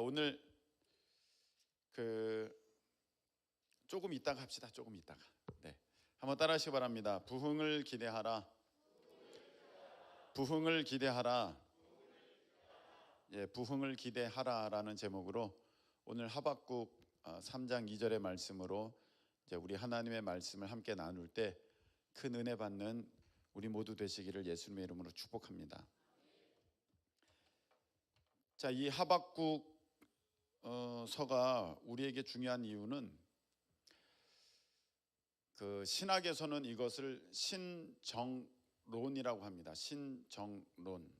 오늘 조금 이따가 합시다. 조금 이따가. 네, 한번 따라하시기 바랍니다. 부흥을 기대하라. 부흥을 기대하라. 예, 부흥을 기대하라라는 제목으로 오늘 하박국 3장 2절의 말씀으로 이제 우리 하나님의 말씀을 함께 나눌 때 큰 은혜 받는 우리 모두 되시기를 예수님의 이름으로 축복합니다. 자, 이 하박국 서가 우리에게 중요한 이유는 신학에서는 이것을 신정론이라고 합니다. 신정론.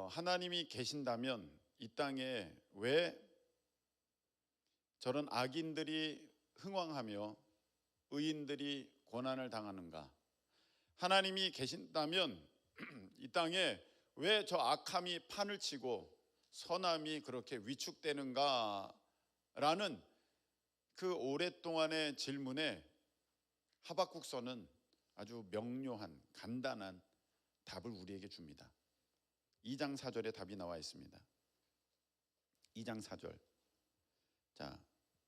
하나님이 계신다면 이 땅에 왜 저런 악인들이 흥왕하며 의인들이 고난을 당하는가? 하나님이 계신다면 이 땅에 왜 저 악함이 판을 치고 선함이 그렇게 위축되는가? 라는 그 오랫동안의 질문에 하박국서는 아주 명료한 간단한 답을 우리에게 줍니다. 2장 4절에 답이 나와 있습니다. 2장 4절. 자,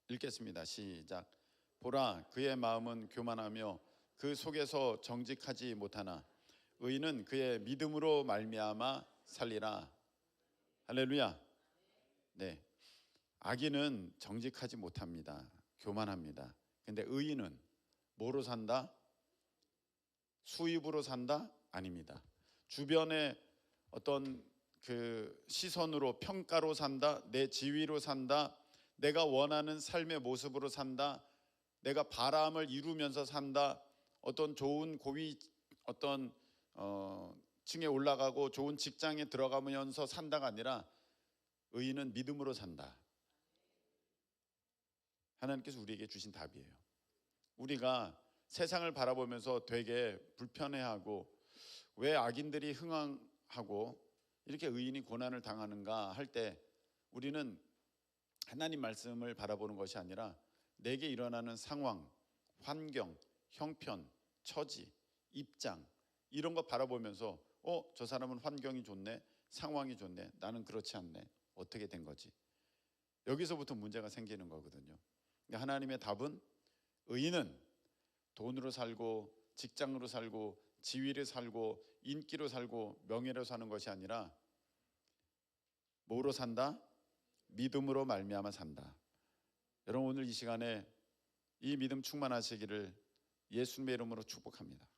읽겠습니다. 시작. 보라, 그의 마음은 교만하며 그 속에서 정직하지 못하나 의인은 그의 믿음으로 말미암아 살리라. 할렐루야. 네, 악인은 정직하지 못합니다. 교만합니다. 근데 의인은 뭐로 산다? 수입으로 산다? 아닙니다. 주변의 어떤 시선으로, 평가로 산다, 내 지위로 산다, 내가 원하는 삶의 모습으로 산다, 내가 바람을 이루면서 산다, 어떤 좋은 고위 층에 올라가고 좋은 직장에 들어가면서 산다가 아니라 의인은 믿음으로 산다. 하나님께서 우리에게 주신 답이에요. 우리가 세상을 바라보면서 되게 불편해하고 왜 악인들이 흥왕하고 이렇게 의인이 고난을 당하는가 할 때 우리는 하나님 말씀을 바라보는 것이 아니라 내게 일어나는 상황, 환경, 형편, 처지, 입장 이런 거 바라보면서 저 사람은 환경이 좋네, 상황이 좋네, 나는 그렇지 않네, 어떻게 된 거지? 여기서부터 문제가 생기는 거거든요. 하나님의 답은 의인은 돈으로 살고 직장으로 살고 지위를 살고 인기로 살고 명예로 사는 것이 아니라 뭐로 산다? 믿음으로 말미암아 산다. 여러분, 오늘 이 시간에 이 믿음 충만하시기를 예수님의 이름으로 축복합니다.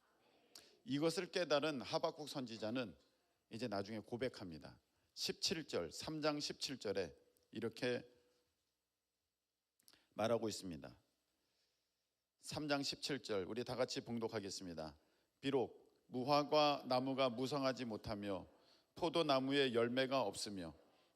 이것을 깨달은 하박국 선지자는 이제 나중에 고백합니다. 17절, 3장 17절에 이렇게 말하고 있습니다. 3장 17절 우리 다 같이 봉독하겠습니다. 비록 무화과 나무가 무성하지 못하며 포도나무에 열매가 없으며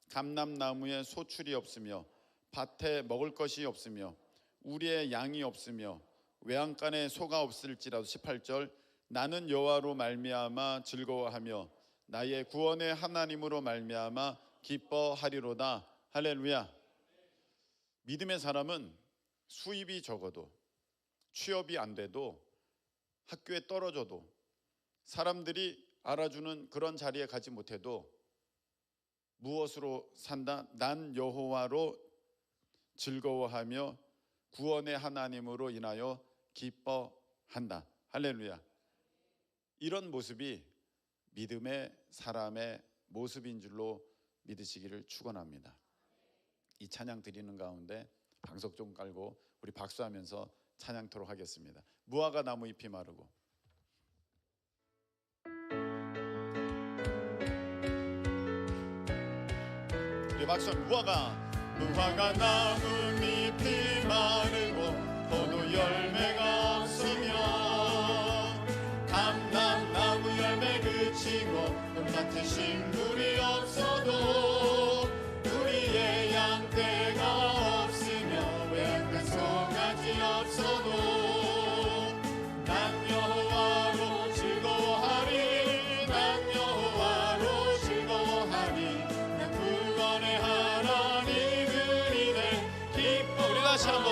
감람나무에 소출이 없으며 밭에 먹을 것이 없으며 우리의 양이 없으며 외양간에 소가 없을지라도 18절 나는 여호와로 말미암아 즐거워하며 나의 구원의 하나님으로 말미암아 기뻐하리로다. 할렐루야. 믿음의 사람은 수입이 적어도 취업이 안 돼도 학교에 떨어져도 사람들이 알아주는 그런 자리에 가지 못해도 무엇으로 산다? 난 여호와로 즐거워하며 구원의 하나님으로 인하여 기뻐한다. 할렐루야. 이런 모습이 믿음의 사람의 모습인 줄로 믿으시기를 축원합니다. 이 찬양 드리는 가운데 방석 좀 깔고 우리 박수하면서 찬양토록 하겠습니다. 무화과 나무 잎이 마르고 우리 박수. 무화과 나무 잎이 마르고 포도 열매가 없으며 감람나무 열매 그치고 봄같은 식물이 없어도 우리의 양떼가 없으며 외양간 송아지 없어도 난 여호와로 즐거워하리. 난 여호와로 즐거워하리. 난 구원의 하나님을 인해 기뻐. 우리 다시 한번.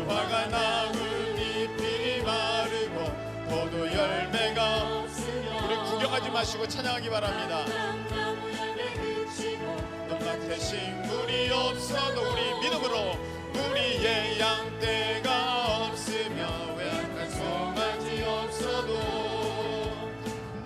무화과 나뭇잎이 마르고 포도 열매가 없으며. 우리 구경하지 마시고 찬양하기 바랍니다. 감람나무 열매 그치고 밭에 식물이 없어도 우리 믿음으로 우리의 양떼가 없으며 외양간 송아지 없어도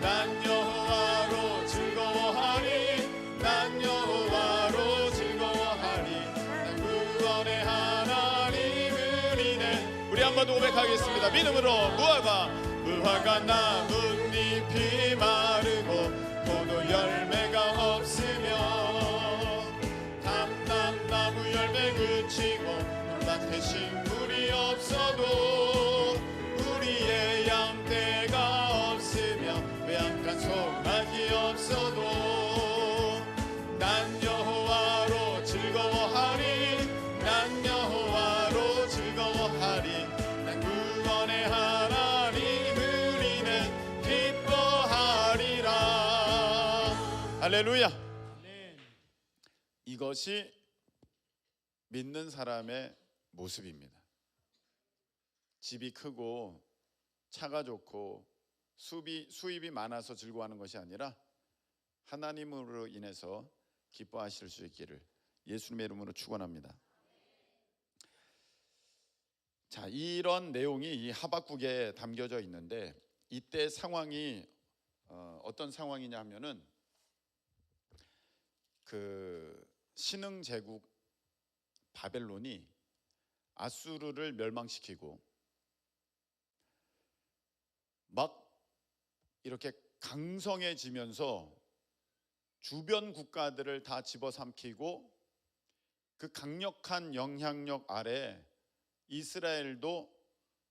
난 여호와로 즐거워하리 난 여호와로 즐거워하리 난 구원의 하나님을 인해 우리 한번 고백하겠습니다. 믿음으로 무화과 나뭇잎이 마르고 포도 열매가 없으며 담남나무 열매 그치고 밭에 식물이 없어도 우리의 양떼가 없으며 외양간 송아지 없어도 난 여호와로 즐거워하리 난 여호와로 즐거워하리 난 구원의 하나님을 인해 기뻐하리라. 할렐루야. 이것이 믿는 사람의 모습입니다. 집이 크고 차가 좋고 수입이 많아서 즐거워하는 것이 아니라 하나님으로 인해서 기뻐하실 수 있기를 예수님의 이름으로 축원합니다. 자, 이런 내용이 이 하박국에 담겨져 있는데 이때 상황이 어떤 상황이냐 하면은 그 신흥 제국 바벨론이 아수르를 멸망시키고 막 이렇게 강성해지면서 주변 국가들을 다 집어삼키고 그 강력한 영향력 아래 이스라엘도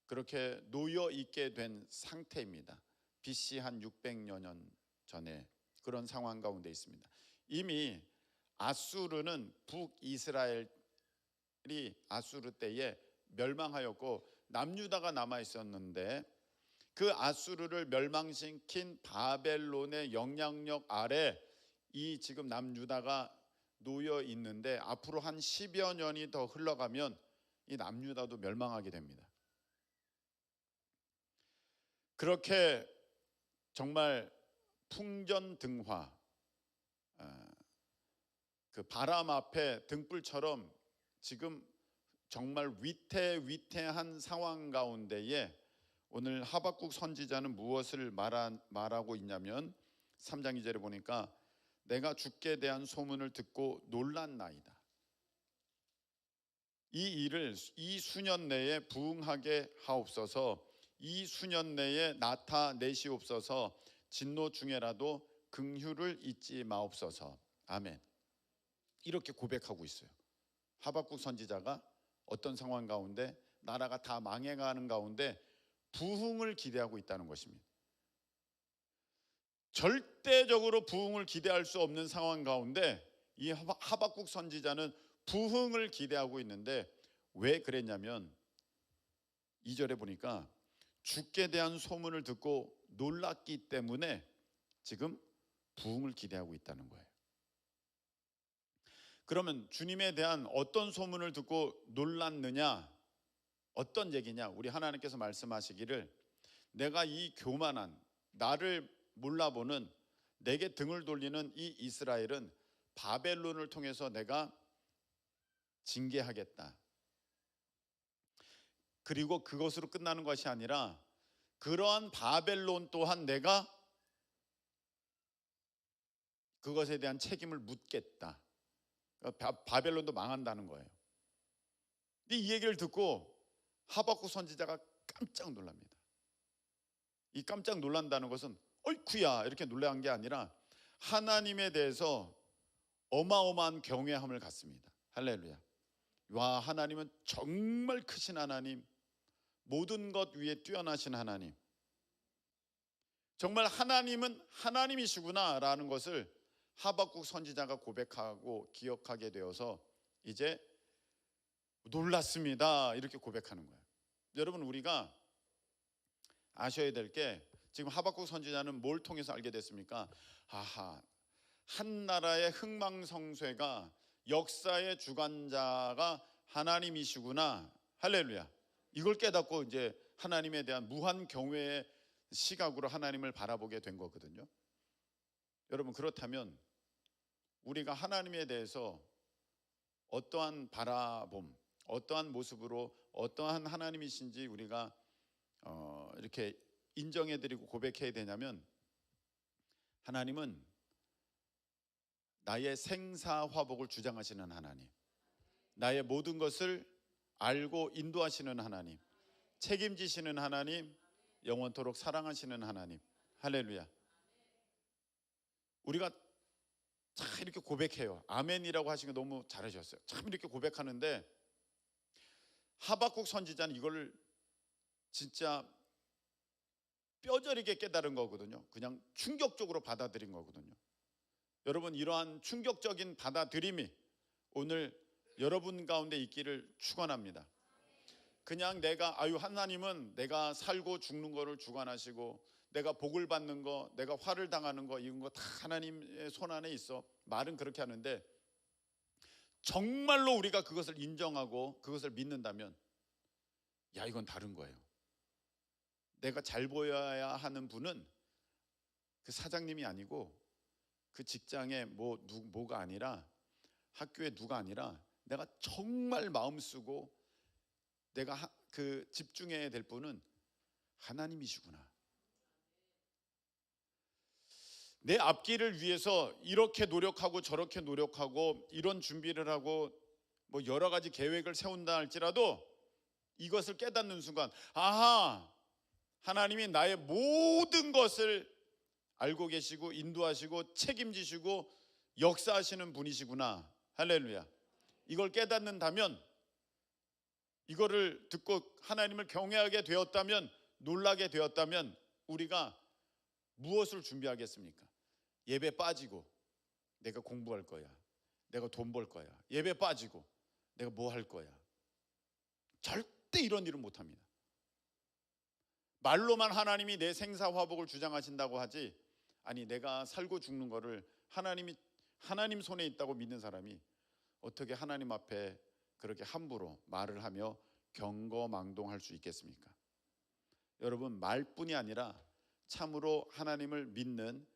그렇게 놓여 있게 된 상태입니다. BC 한 600여 년 전에 그런 상황 가운데 있습니다. 이미 아수르는 북이스라엘이 아수르 때에 멸망하였고 남유다가 남아 있었는데 그 아수르를 멸망시킨 바벨론의 영향력 아래 이 지금 남유다가 놓여 있는데 앞으로 한 10여 년이 더 흘러가면 이 남유다도 멸망하게 됩니다. 그렇게 정말 풍전등화 그 바람 앞에 등불처럼 지금 정말 위태위태한 상황 가운데에 오늘 하박국 선지자는 무엇을 말하고 있냐면 3장 2절에 보니까 내가 주께 대한 소문을 듣고 놀랐나이다. 이 일을 이 수년 내에 부응하게 하옵소서. 이 수년 내에 나타내시옵소서. 진노 중에라도 긍휼을 잊지 마옵소서. 아멘. 이렇게 고백하고 있어요. 하박국 선지자가 어떤 상황 가운데 나라가 다 망해가는 가운데 부흥을 기대하고 있다는 것입니다. 절대적으로 부흥을 기대할 수 없는 상황 가운데 이 하박국 선지자는 부흥을 기대하고 있는데 왜 그랬냐면 2절에 보니까 주께 대한 소문을 듣고 놀랐기 때문에 지금 부흥을 기대하고 있다는 거예요. 그러면 주님에 대한 어떤 소문을 듣고 놀랐느냐? 어떤 얘기냐? 우리 하나님께서 말씀하시기를 내가 이 교만한 나를 몰라보는 내게 등을 돌리는 이 이스라엘은 바벨론을 통해서 내가 징계하겠다. 그리고 그것으로 끝나는 것이 아니라 그러한 바벨론 또한 내가 그것에 대한 책임을 묻겠다. 바벨론도 망한다는 거예요. 이 얘기를 듣고 하박국 선지자가 깜짝 놀랍니다. 이 깜짝 놀란다는 것은 어이쿠야 이렇게 놀란 게 아니라 하나님에 대해서 어마어마한 경외함을 갖습니다. 할렐루야. 와, 하나님은 정말 크신 하나님, 모든 것 위에 뛰어나신 하나님, 정말 하나님은 하나님이시구나 라는 것을 하박국 선지자가 고백하고 기억하게 되어서 이제 놀랐습니다 이렇게 고백하는 거예요. 여러분, 우리가 아셔야 될 게 지금 하박국 선지자는 뭘 통해서 알게 됐습니까? 아하, 한 나라의 흥망성쇠가 역사의 주관자가 하나님이시구나. 할렐루야. 이걸 깨닫고 이제 하나님에 대한 무한 경외의 시각으로 하나님을 바라보게 된 거거든요. 여러분, 그렇다면 우리가 하나님에 대해서 어떠한 바라봄, 어떠한 모습으로 어떠한 하나님이신지 우리가 이렇게 인정해드리고 고백해야 되냐면, 하나님은 나의 생사화복을 주장하시는 하나님, 나의 모든 것을 알고 인도하시는 하나님, 책임지시는 하나님, 영원토록 사랑하시는 하나님. 할렐루야. 우리가 참 이렇게 고백해요. 아멘이라고 하신 거 너무 잘하셨어요. 참 이렇게 고백하는데 하박국 선지자는 이걸 진짜 뼈저리게 깨달은 거거든요. 그냥 충격적으로 받아들인 거거든요. 여러분, 이러한 충격적인 받아들임이 오늘 여러분 가운데 있기를 축원합니다. 그냥 하나님은 내가 살고 죽는 거를 주관하시고, 내가 복을 받는 거, 내가 화를 당하는 거, 이런 거 다 하나님의 손 안에 있어. 말은 그렇게 하는데 정말로 우리가 그것을 인정하고 그것을 믿는다면, 야, 이건 다른 거예요. 내가 잘 보여야 하는 분은 그 사장님이 아니고, 그 직장에 뭐가 아니라, 학교에 누가 아니라, 내가 정말 마음 쓰고 내가 그 집중해야 될 분은 하나님이시구나. 내 앞길을 위해서 이렇게 노력하고 저렇게 노력하고 이런 준비를 하고 뭐 여러 가지 계획을 세운다 할지라도, 이것을 깨닫는 순간, 아하, 하나님이 나의 모든 것을 알고 계시고 인도하시고 책임지시고 역사하시는 분이시구나. 할렐루야. 이걸 깨닫는다면, 이거를 듣고 하나님을 경외하게 되었다면, 놀라게 되었다면, 우리가 무엇을 준비하겠습니까? 예배 빠지고 내가 공부할 거야, 내가 돈 벌 거야. 예배 빠지고 내가 뭐 할 거야. 절대 이런 일은 못합니다. 말로만 하나님이 내 생사화복을 주장하신다고 하지, 아니 내가 살고 죽는 거를 하나님 손에 있다고 믿는 사람이 어떻게 하나님 앞에 그렇게 함부로 말을 하며 경거망동할 수 있겠습니까? 여러분, 말뿐이 아니라 참으로 하나님을 믿는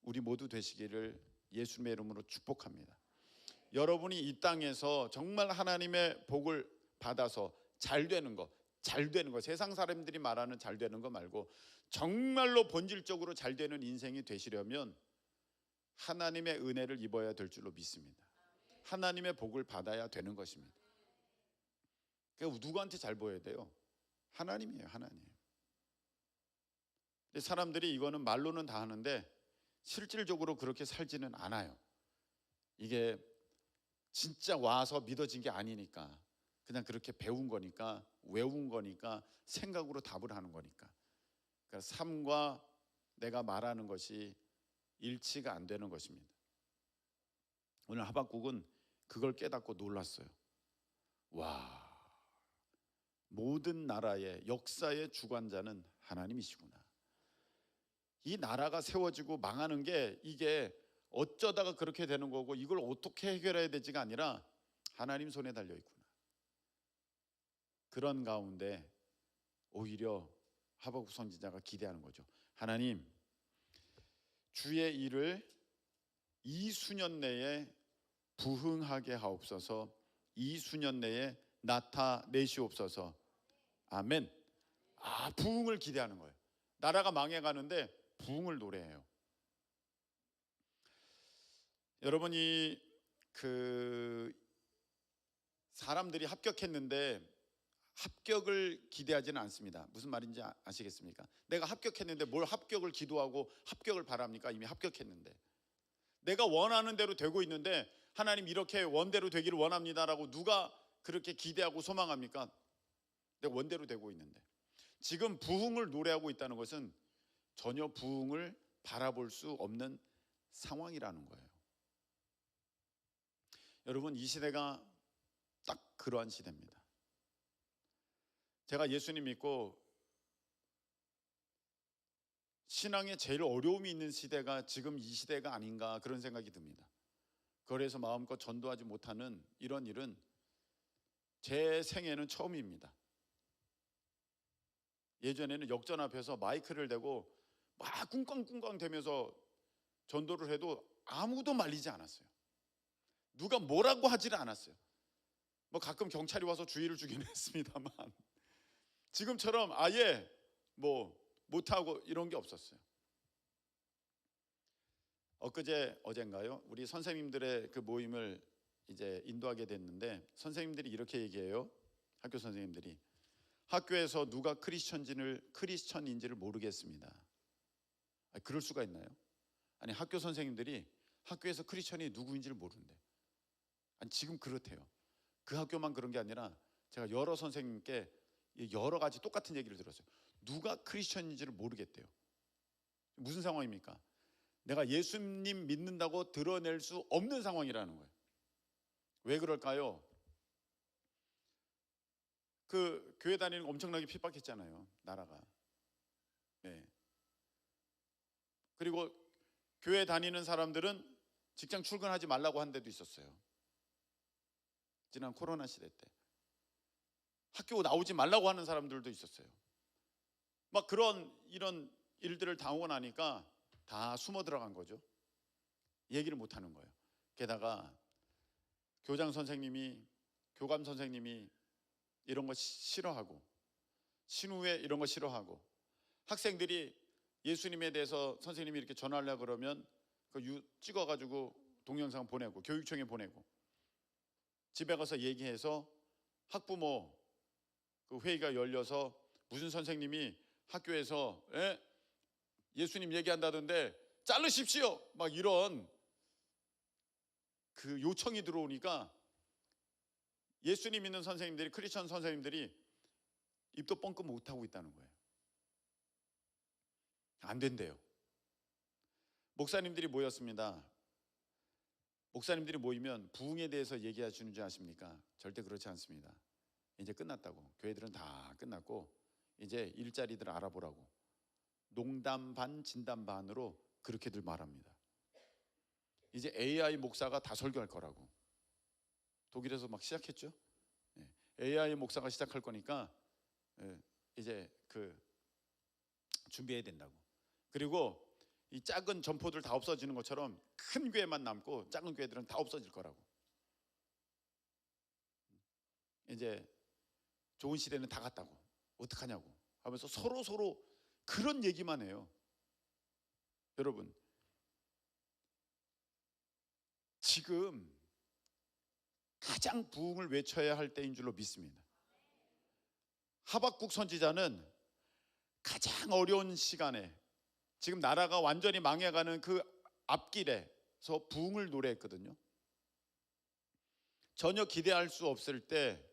우리 모두 되시기를 예수님의 이름으로 축복합니다. 여러분이 이 땅에서 정말 하나님의 복을 받아서 잘 되는 거, 세상 사람들이 말하는 잘 되는 거 말고 정말로 본질적으로 잘 되는 인생이 되시려면 하나님의 은혜를 입어야 될 줄로 믿습니다. 하나님의 복을 받아야 되는 것입니다. 그러니까 누구한테 잘 보여야 돼요? 하나님이에요, 하나님. 사람들이 이거는 말로는 다 하는데 실질적으로 그렇게 살지는 않아요. 이게 진짜 와서 믿어진 게 아니니까, 그냥 그렇게 배운 거니까, 외운 거니까, 생각으로 답을 하는 거니까. 그러니까 삶과 내가 말하는 것이 일치가 안 되는 것입니다. 오늘 하박국은 그걸 깨닫고 놀랐어요. 와, 모든 나라의 역사의 주관자는 하나님이시구나. 이 나라가 세워지고 망하는 게 이게 어쩌다가 그렇게 되는 거고, 이걸 어떻게 해결해야 되지가 아니라 하나님 손에 달려 있구나. 그런 가운데 오히려 하박국 선지자가 기대하는 거죠. 하나님, 주의 일을 이 수년 내에 부흥하게 하옵소서. 이 수년 내에 나타내시옵소서. 아멘. 부흥을 기대하는 거예요. 나라가 망해가는데 부흥을 노래해요. 여러분이 사람들이 합격했는데 합격을 기대하지는 않습니다. 무슨 말인지 아시겠습니까? 내가 합격했는데 뭘 합격을 기도하고 합격을 바랍니까? 이미 합격했는데. 내가 원하는 대로 되고 있는데 하나님 이렇게 원대로 되기를 원합니다라고 누가 그렇게 기대하고 소망합니까? 내가 원대로 되고 있는데. 지금 부흥을 노래하고 있다는 것은 전혀 부흥을 바라볼 수 없는 상황이라는 거예요. 여러분, 이 시대가 딱 그러한 시대입니다. 제가 예수님 믿고 신앙에 제일 어려움이 있는 시대가 지금 이 시대가 아닌가, 그런 생각이 듭니다. 거리에서 마음껏 전도하지 못하는 이런 일은 제 생애는 처음입니다. 예전에는 역전 앞에서 마이크를 대고 막 꿍꽝꿍꽝 대면서 전도를 해도 아무도 말리지 않았어요. 누가 뭐라고 하지는 않았어요. 뭐 가끔 경찰이 와서 주의를 주긴 했습니다만 지금처럼 아예 뭐 못하고 이런 게 없었어요. 엊그제 어젠가요? 우리 선생님들의 그 모임을 이제 인도하게 됐는데 선생님들이 이렇게 얘기해요. 학교 선생님들이 학교에서 누가 크리스천인지를 모르겠습니다. 그럴 수가 있나요? 아니 학교 선생님들이 학교에서 크리스천이 누구인지를 모르는데 아니 지금 그렇대요. 그 학교만 그런 게 아니라 제가 여러 선생님께 여러 가지 똑같은 얘기를 들었어요. 누가 크리스천인지를 모르겠대요. 무슨 상황입니까? 내가 예수님 믿는다고 드러낼 수 없는 상황이라는 거예요. 왜 그럴까요? 그 교회 다니는 거 엄청나게 핍박했잖아요, 나라가. 네. 그리고 교회 다니는 사람들은 직장 출근하지 말라고 한 데도 있었어요. 지난 코로나 시대 때 학교 나오지 말라고 하는 사람들도 있었어요. 막 이런 일들을 당하고 나니까 다 숨어 들어간 거죠. 얘기를 못 하는 거예요. 게다가 교장 선생님이, 교감 선생님이 이런 거 싫어하고 신우회 이런 거 싫어하고 학생들이 예수님에 대해서 선생님이 이렇게 전하려고 그러면 그 찍어가지고 동영상 보내고 교육청에 보내고 집에 가서 얘기해서 학부모 그 회의가 열려서 무슨 선생님이 학교에서 예수님 얘기한다던데 자르십시오 막 이런 그 요청이 들어오니까 예수님 믿는 선생님들이 크리스천 선생님들이 입도 뻥끗 못하고 있다는 거예요. 안 된대요. 목사님들이 모였습니다. 목사님들이 모이면 부흥에 대해서 얘기하시는 줄 아십니까? 절대 그렇지 않습니다. 이제 끝났다고. 교회들은 다 끝났고 이제 일자리들 알아보라고. 농담 반 진담 반으로 그렇게들 말합니다. 이제 AI 목사가 다 설교할 거라고. 독일에서 막 시작했죠. AI 목사가 시작할 거니까 이제 그 준비해야 된다고. 그리고 이 작은 점포들 다 없어지는 것처럼 큰 교회만 남고 작은 교회들은 다 없어질 거라고. 이제 좋은 시대는 다 갔다고. 어떡하냐고 하면서 서로 그런 얘기만 해요. 여러분 지금 가장 부흥을 외쳐야 할 때인 줄로 믿습니다. 하박국 선지자는 가장 어려운 시간에 지금 나라가 완전히 망해가는 그 앞길에서 부흥을 노래했거든요. 전혀 기대할 수 없을 때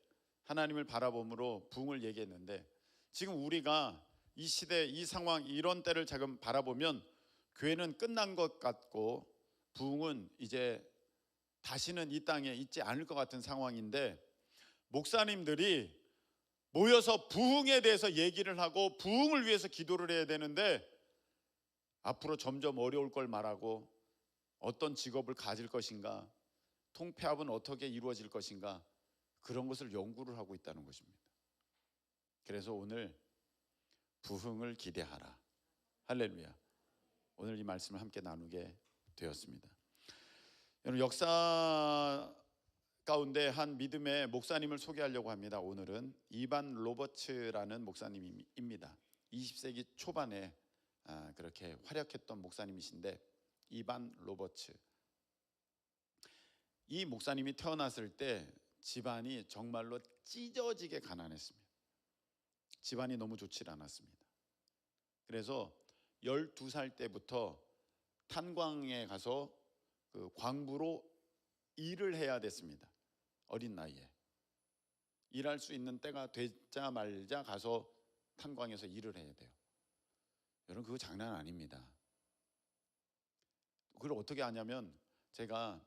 하나님을 바라봄으로 부흥을 얘기했는데 지금 우리가 이 시대, 이 상황, 이런 때를 지금 바라보면 교회는 끝난 것 같고 부흥은 이제 다시는 이 땅에 있지 않을 것 같은 상황인데 목사님들이 모여서 부흥에 대해서 얘기를 하고 부흥을 위해서 기도를 해야 되는데 앞으로 점점 어려울 걸 말하고 어떤 직업을 가질 것인가, 통폐합은 어떻게 이루어질 것인가 그런 것을 연구를 하고 있다는 것입니다. 그래서 오늘 부흥을 기대하라. 할렐루야. 오늘 이 말씀을 함께 나누게 되었습니다. 여러분 역사 가운데 한 믿음의 목사님을 소개하려고 합니다. 오늘은 이반 로버츠라는 목사님입니다. 20세기 초반에 그렇게 활약했던 목사님이신데 이반 로버츠. 이 목사님이 태어났을 때 집안이 정말로 찢어지게 가난했습니다. 집안이 너무 좋지 않았습니다. 그래서 12살 때부터 탄광에 가서 그 광부로 일을 해야 됐습니다. 어린 나이에 일할 수 있는 때가 되자 말자 가서 탄광에서 일을 해야 돼요. 여러분 그거 장난 아닙니다. 그걸 어떻게 하냐면 제가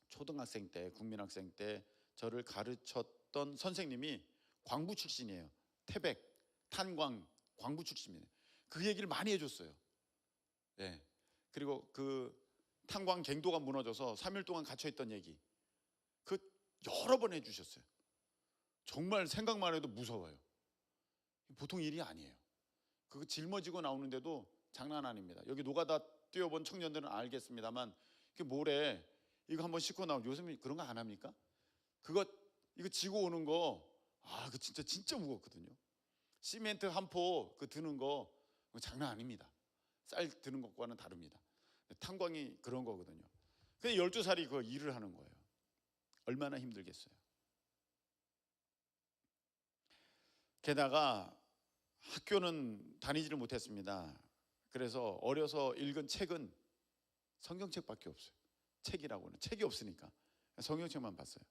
초등학생 때 국민학생 때 저를 가르쳤던 선생님이 광부 출신이에요. 태백, 탄광 광부 출신이에요. 그 얘기를 많이 해줬어요. 네. 그리고 그 탄광 갱도가 무너져서 3일 동안 갇혀있던 얘기 그 여러 번 해주셨어요. 정말 생각만 해도 무서워요. 보통 일이 아니에요. 그거 짊어지고 나오는데도 장난 아닙니다. 여기 노가다 뛰어본 청년들은 알겠습니다만 그 모래 이거 한번 싣고 나오고, 요즘 그런 거 안 합니까? 이거 지고 오는 거, 그 진짜 무겁거든요. 시멘트 한 포 그 드는 거 장난 아닙니다. 쌀 드는 것과는 다릅니다. 탄광이 그런 거거든요. 근데 12살이 그 일을 하는 거예요. 얼마나 힘들겠어요. 게다가 학교는 다니지를 못했습니다. 그래서 어려서 읽은 책은 성경책밖에 없어요. 책이라고는 책이 없으니까 성경책만 봤어요.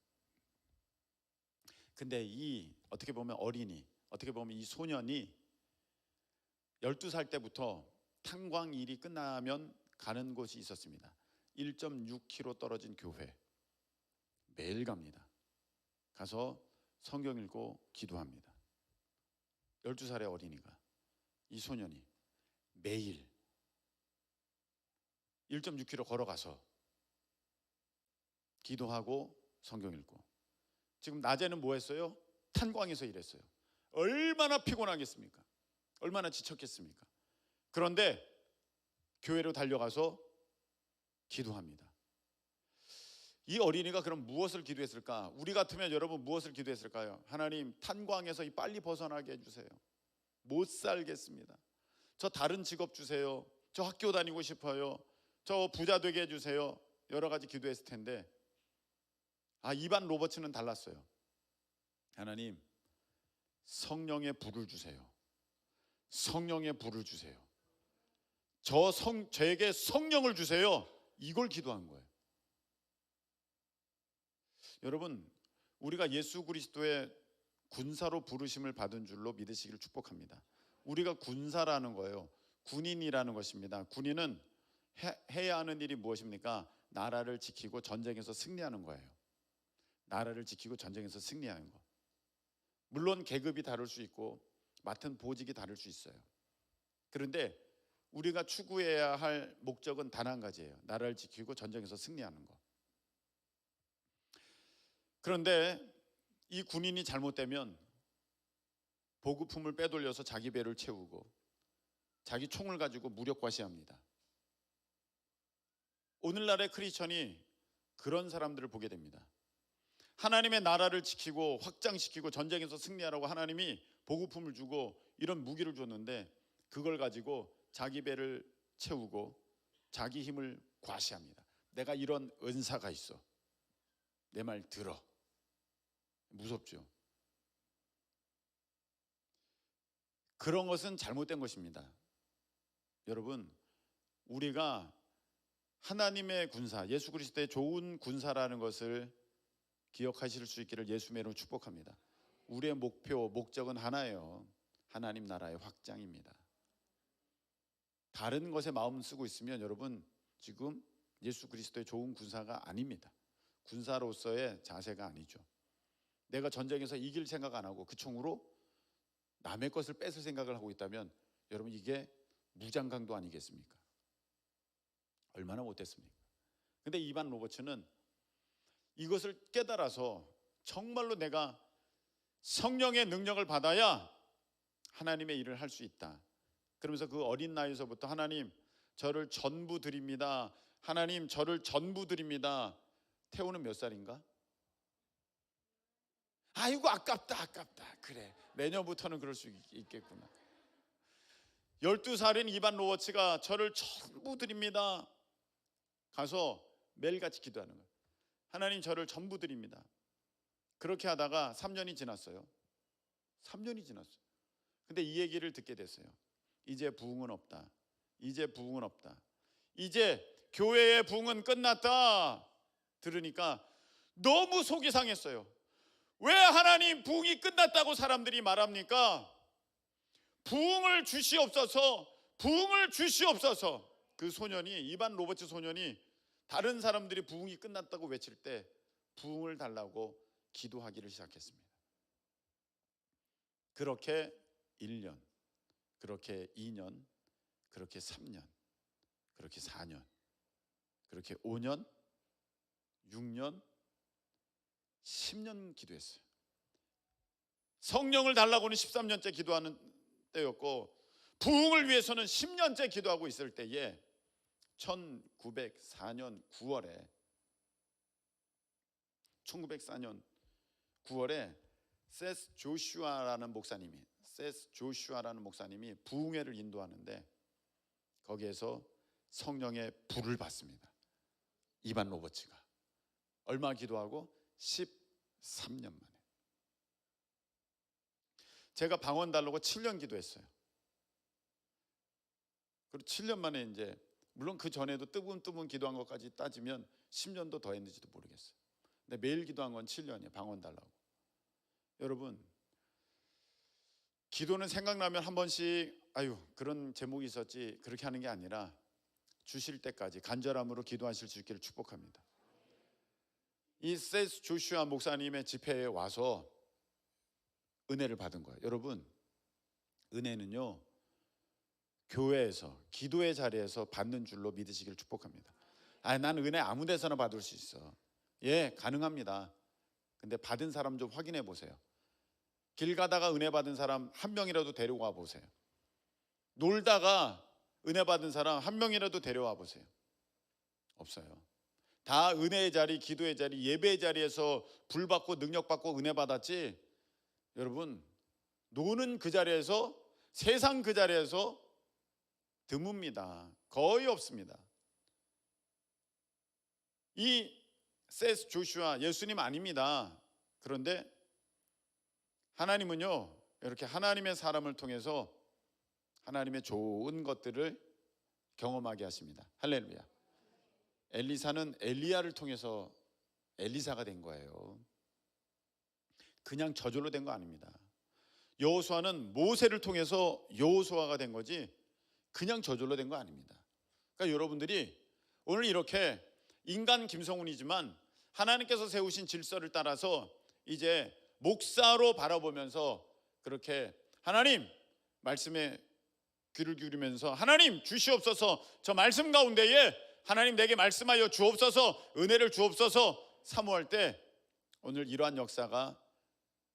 근데 어떻게 보면 어떻게 보면 이 소년이 12살 때부터 탄광 일이 끝나면 가는 곳이 있었습니다. 1.6km 떨어진 교회. 매일 갑니다. 가서 성경 읽고 기도합니다. 12살의 어린이가, 이 소년이 매일 1.6km 걸어가서 기도하고 성경 읽고. 지금 낮에는 뭐 했어요? 탄광에서 일했어요. 얼마나 피곤하겠습니까? 얼마나 지쳤겠습니까? 그런데 교회로 달려가서 기도합니다. 이 어린이가 그럼 무엇을 기도했을까? 우리 같으면 여러분 무엇을 기도했을까요? 하나님, 탄광에서 빨리 벗어나게 해주세요. 못 살겠습니다. 저 다른 직업 주세요. 저 학교 다니고 싶어요. 저 부자 되게 해주세요. 여러 가지 기도했을 텐데, 이반 로버츠는 달랐어요. 하나님, 성령의 불을 주세요. 성령의 불을 주세요. 저에게 성령을 주세요. 이걸 기도한 거예요. 여러분, 우리가 예수 그리스도의 군사로 부르심을 받은 줄로 믿으시기를 축복합니다. 우리가 군사라는 거예요. 군인이라는 것입니다. 군인은 해야 하는 일이 무엇입니까? 나라를 지키고 전쟁에서 승리하는 거예요. 나라를 지키고 전쟁에서 승리하는 거. 물론 계급이 다를 수 있고 맡은 보직이 다를 수 있어요. 그런데 우리가 추구해야 할 목적은 단 한 가지예요. 나라를 지키고 전쟁에서 승리하는 거. 그런데 이 군인이 잘못되면 보급품을 빼돌려서 자기 배를 채우고 자기 총을 가지고 무력과시합니다. 오늘날의 크리스천이 그런 사람들을 보게 됩니다. 하나님의 나라를 지키고 확장시키고 전쟁에서 승리하라고 하나님이 보급품을 주고 이런 무기를 줬는데, 그걸 가지고 자기 배를 채우고 자기 힘을 과시합니다. 내가 이런 은사가 있어. 내 말 들어. 무섭죠. 그런 것은 잘못된 것입니다. 여러분, 우리가 하나님의 군사, 예수 그리스도의 좋은 군사라는 것을 기억하실 수 있기를 예수의 이름으로 축복합니다. 우리의 목적은 하나예요. 하나님 나라의 확장입니다. 다른 것에 마음 쓰고 있으면 여러분 지금 예수 그리스도의 좋은 군사가 아닙니다. 군사로서의 자세가 아니죠. 내가 전쟁에서 이길 생각 안 하고 그 총으로 남의 것을 뺏을 생각을 하고 있다면 여러분 이게 무장강도 아니겠습니까? 얼마나 못됐습니까? 근데 이반 로버츠는 이것을 깨달아서 정말로 내가 성령의 능력을 받아야 하나님의 일을 할 수 있다. 그러면서 그 어린 나이에서부터 하나님 저를 전부 드립니다. 하나님 저를 전부 드립니다. 태호는 몇 살인가? 아이고 아깝다. 그래, 내년부터는 그럴 수 있겠구나. 12살인 이반 로버츠가 저를 전부 드립니다. 가서 매일같이 기도하는 거예요. 하나님 저를 전부 드립니다. 그렇게 하다가 3년이 지났어요. 3년이 지났어요. 근데 이 얘기를 듣게 됐어요. 이제 부흥은 없다. 이제 부흥은 없다. 이제 교회의 부흥은 끝났다. 들으니까 너무 속이 상했어요. 왜 하나님 부흥이 끝났다고 사람들이 말합니까? 부흥을 주시옵소서. 부흥을 주시옵소서. 그 소년이, 이반 로버츠 소년이 다른 사람들이 부흥이 끝났다고 외칠 때 부흥을 달라고 기도하기를 시작했습니다. 그렇게 1년, 그렇게 2년, 그렇게 3년, 그렇게 4년, 그렇게 5년, 6년, 10년 기도했어요. 성령을 달라고는 13년째 기도하는 때였고 부흥을 위해서는 10년째 기도하고 있을 때에 1904년 9월에 1904년 9월에 세스 조슈아라는 목사님이 부흥회를 인도하는데 거기에서 성령의 불을 받습니다. 이반 로버츠가 얼마 기도하고 13년 만에. 제가 방언 달라고 7년 기도했어요. 그리고 7년 만에 이제 물론 그 전에도 뜨문뜨문 기도한 것까지 따지면 10년도 더 했는지도 모르겠어요. 근데 매일 기도한 건 7년이에요. 방언 달라고. 여러분, 기도는 생각나면 한 번씩 아유 그런 제목이 있었지 그렇게 하는 게 아니라 주실 때까지 간절함으로 기도하실 수 있기를 축복합니다. 이 세스 조슈아 목사님의 집회에 와서 은혜를 받은 거예요. 여러분, 은혜는요 교회에서 기도의 자리에서 받는 줄로 믿으시길 축복합니다. 나는 은혜 아무 데서나 받을 수 있어. 예, 가능합니다. 근데 받은 사람 좀 확인해 보세요. 길 가다가 은혜 받은 사람 한 명이라도 데려와 보세요. 놀다가 은혜 받은 사람 한 명이라도 데려와 보세요. 없어요. 다 은혜의 자리, 기도의 자리, 예배의 자리에서 불 받고 능력 받고 은혜 받았지. 여러분, 노는 그 자리에서, 세상 그 자리에서 드뭅니다. 거의 없습니다. 이 세스 조슈아 예수님 아닙니다. 그런데 하나님은요 이렇게 하나님의 사람을 통해서 하나님의 좋은 것들을 경험하게 하십니다. 할렐루야. 엘리사는 엘리야를 통해서 엘리사가 된 거예요. 그냥 저절로 된 거 아닙니다. 여호수아는 모세를 통해서 여호수아가 된 거지 그냥 저절로 된 거 아닙니다. 그러니까 여러분들이 오늘 이렇게 인간 김성훈이지만 하나님께서 세우신 질서를 따라서 이제 목사로 바라보면서 그렇게 하나님 말씀에 귀를 기울이면서 하나님 주시옵소서, 저 말씀 가운데에 하나님 내게 말씀하여 주옵소서, 은혜를 주옵소서 사모할 때 오늘 이러한 역사가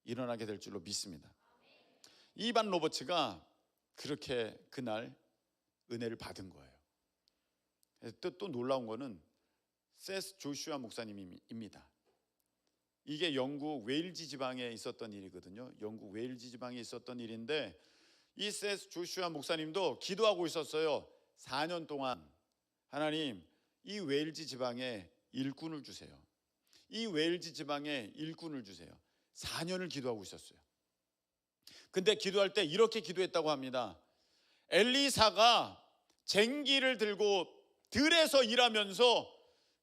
일어나게 될 줄로 믿습니다. 이반 로버츠가 그렇게 그날 은혜를 받은 거예요. 또 놀라운 거는 세스 조슈아 목사님입니다. 이게 영국 웨일즈 지방에 있었던 일이거든요. 영국 웨일즈 지방에 있었던 일인데 이 세스 조슈아 목사님도 기도하고 있었어요. 4년 동안 하나님 이 웨일즈 지방에 일꾼을 주세요. 이 웨일즈 지방에 일꾼을 주세요. 4년을 기도하고 있었어요. 근데 기도할 때 이렇게 기도했다고 합니다. 엘리사가 쟁기를 들고 들에서 일하면서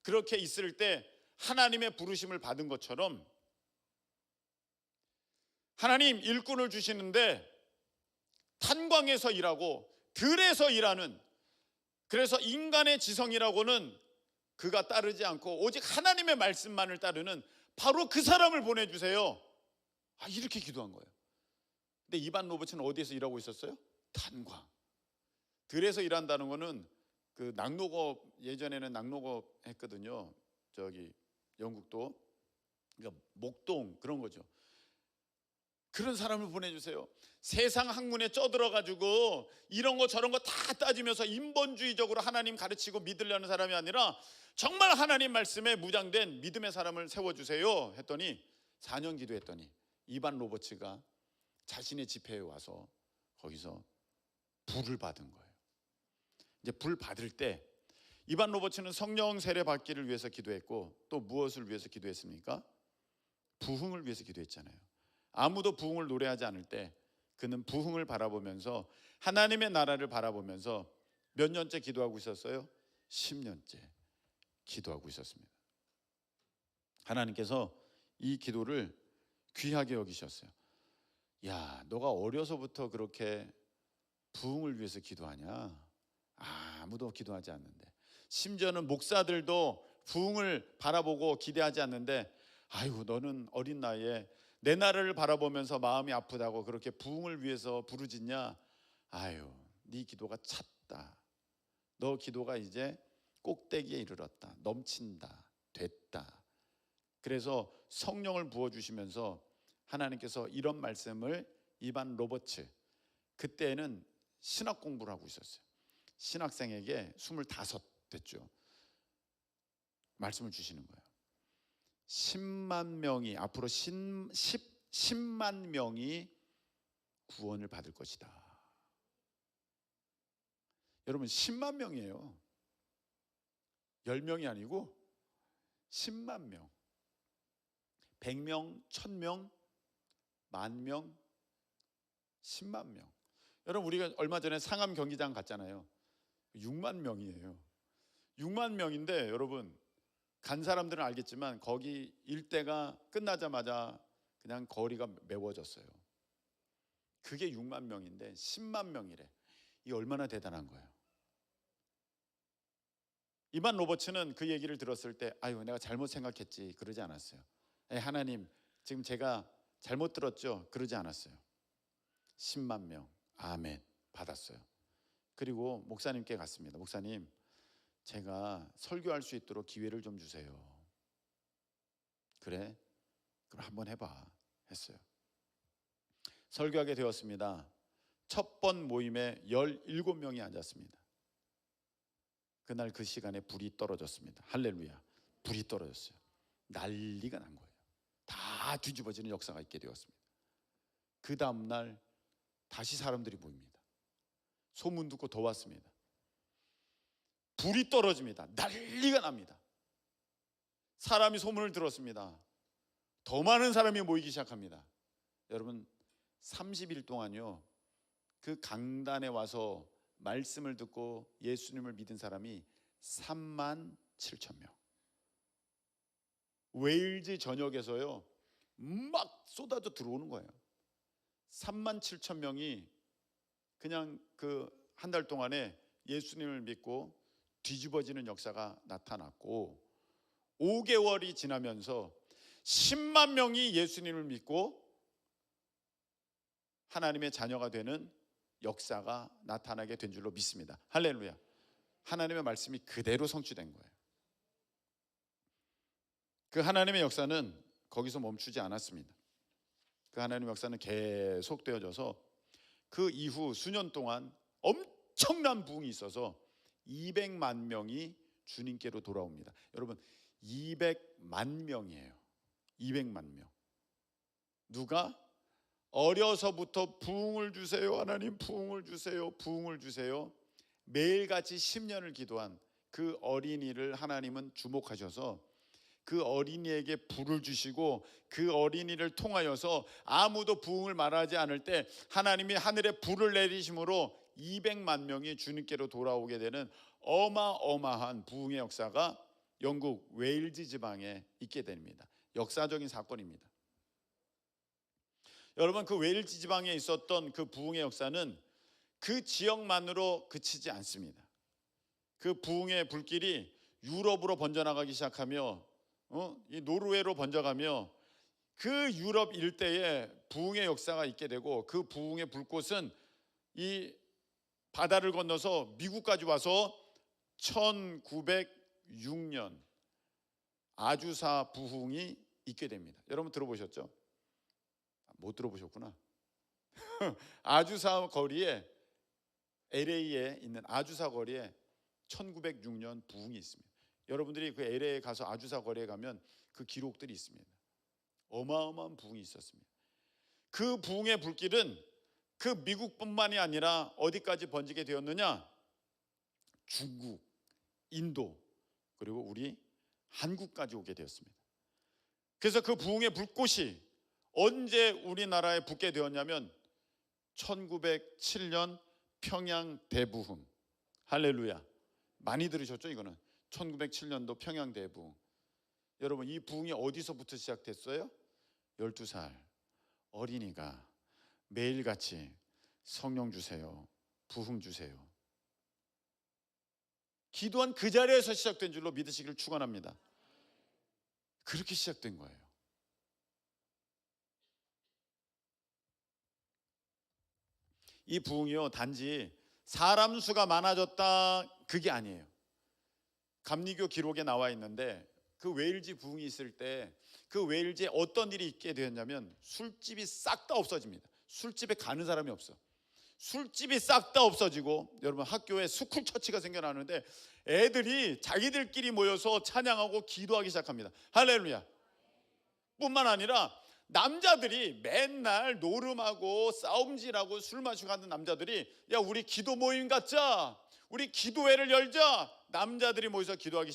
그렇게 있을 때 하나님의 부르심을 받은 것처럼 하나님 일꾼을 주시는데 탄광에서 일하고 들에서 일하는, 그래서 인간의 지성이라고는 그가 따르지 않고 오직 하나님의 말씀만을 따르는 바로 그 사람을 보내주세요. 이렇게 기도한 거예요. 근데 이반 로버츠는 어디에서 일하고 있었어요? 탄광. 들에서 일한다는 거는 그 낙농업, 예전에는 낙농업 했거든요. 저기 영국도. 그러니까 목동 그런 거죠. 그런 사람을 보내주세요. 세상 학문에 쪄들어가지고 이런 거 저런 거 다 따지면서 인본주의적으로 하나님 가르치고 믿으려는 사람이 아니라 정말 하나님 말씀에 무장된 믿음의 사람을 세워주세요 했더니 4년 기도했더니 이반 로버츠가 자신의 집회에 와서 거기서 불을 받은 거예요. 이제 불 받을 때 이반 로버츠는 성령 세례 받기를 위해서 기도했고 또 무엇을 위해서 기도했습니까? 부흥을 위해서 기도했잖아요. 아무도 부흥을 노래하지 않을 때 그는 부흥을 바라보면서 하나님의 나라를 바라보면서 몇 년째 기도하고 있었어요? 10년째 기도하고 있었습니다. 하나님께서 이 기도를 귀하게 여기셨어요. 야, 너가 어려서부터 그렇게 부흥을 위해서 기도하냐? 아무도 기도하지 않는데, 심지어는 목사들도 부흥을 바라보고 기대하지 않는데 아이고 너는 어린 나이에 내 나라를 바라보면서 마음이 아프다고 그렇게 부흥을 위해서 부르짖냐? 아유, 네 기도가 찼다. 너 기도가 이제 꼭대기에 이르렀다. 넘친다. 됐다. 그래서 성령을 부어주시면서 하나님께서 이런 말씀을 이반 로버츠, 그때는 신학 공부를 하고 있었어요. 신학생에게 25 됐죠. 말씀을 주시는 거예요. 10만 명이 앞으로 10만 명이 구원을 받을 것이다. 여러분 10만 명이에요. 10명이 아니고 10만 명. 100명, 1000명, 10,000명, 10만 명. 여러분 우리가 얼마 전에 상암 경기장 갔잖아요. 6만 명이에요. 6만 명인데 여러분 간 사람들은 알겠지만 거기 일대가 끝나자마자 그냥 거리가 메워졌어요. 그게 6만 명인데 10만 명이래. 이 얼마나 대단한 거예요. 이반 로버츠는 그 얘기를 들었을 때 아유 내가 잘못 생각했지 그러지 않았어요. 하나님 지금 제가 잘못 들었죠? 그러지 않았어요. 10만 명 아멘 받았어요. 그리고 목사님께 갔습니다. 목사님 제가 설교할 수 있도록 기회를 좀 주세요. 그래? 그럼 한번 해봐 했어요. 설교하게 되었습니다. 첫 번 모임에 17명이 앉았습니다. 그날 그 시간에 불이 떨어졌습니다. 할렐루야. 불이 떨어졌어요. 난리가 난 거예요. 다 뒤집어지는 역사가 있게 되었습니다. 그 다음날 다시 사람들이 모입니다. 소문 듣고 더 왔습니다. 불이 떨어집니다. 난리가 납니다. 사람이 소문을 들었습니다. 더 많은 사람이 모이기 시작합니다. 여러분 30일 동안요 그 강단에 와서 말씀을 듣고 예수님을 믿은 사람이 3만 7천 명. 웨일즈 전역에서요 막 쏟아져 들어오는 거예요. 3만 7천 명이 그냥 그 한 달 동안에 예수님을 믿고 뒤집어지는 역사가 나타났고 5개월이 지나면서 10만 명이 예수님을 믿고 하나님의 자녀가 되는 역사가 나타나게 된 줄로 믿습니다. 할렐루야. 하나님의 말씀이 그대로 성취된 거예요. 그 하나님의 역사는 거기서 멈추지 않았습니다. 그 하나님의 역사는 계속되어져서 그 이후 수년 동안 엄청난 부흥이 있어서 200만 명이 주님께로 돌아옵니다. 여러분 200만 명이에요. 200만 명. 누가? 어려서부터 부흥을 주세요. 하나님 부흥을 주세요. 부흥을 주세요. 매일같이 10년을 기도한 그 어린이를 하나님은 주목하셔서 그 어린이에게 불을 주시고 그 어린이를 통하여서 아무도 부흥을 말하지 않을 때 하나님이 하늘에 불을 내리심으로 200만 명이 주님께로 돌아오게 되는 어마어마한 부흥의 역사가 영국 웨일즈 지방에 있게 됩니다. 역사적인 사건입니다. 여러분 그 웨일즈 지방에 있었던 그 부흥의 역사는 그 지역만으로 그치지 않습니다. 그 부흥의 불길이 유럽으로 번져나가기 시작하며 이 노르웨이로 번져가며 그 유럽 일대에 부흥의 역사가 있게 되고 그 부흥의 불꽃은 이 바다를 건너서 미국까지 와서 1906년 아주사 부흥이 있게 됩니다. 여러분 들어보셨죠? 못 들어보셨구나. 아주사 거리에 LA에 있는 아주사 거리에 1906년 부흥이 있습니다. 여러분들이 그 LA에 가서 아주사 거리에 가면 그 기록들이 있습니다. 어마어마한 부흥이 있었습니다. 그 부흥의 불길은 그 미국뿐만이 아니라 어디까지 번지게 되었느냐? 중국, 인도, 그리고 우리 한국까지 오게 되었습니다. 그래서 그 부흥의 불꽃이 언제 우리나라에 붙게 되었냐면 1907년 평양 대부흥. 할렐루야. 많이 들으셨죠? 이거는 1907년도 평양 대부흥. 여러분 이 부흥이 어디서부터 시작됐어요? 12살 어린이가 매일같이 성령 주세요, 부흥 주세요, 기도한 그 자리에서 시작된 줄로 믿으시기를 축원합니다. 그렇게 시작된 거예요. 이 부흥이요 단지 사람 수가 많아졌다 그게 아니에요. 감리교 기록에 나와 있는데 그 웨일즈 부흥이 있을 때 그 웨일즈에 어떤 일이 있게 되었냐면 술집이 싹 다 없어집니다. 술집에 가는 사람이 없어. 술집이 싹 다 없어지고 여러분 학교에 스쿨 처치가 생겨나는데 애들이 자기들끼리 모여서 찬양하고 기도하기 시작합니다. 할렐루야. 뿐만 아니라 남자들이 맨날 노름하고 싸움질하고 술 마시고 하는 남자들이, 야 우리 기도 모임 갖자, 우리 기도회를 열자. 남자들이 모여서 기도하기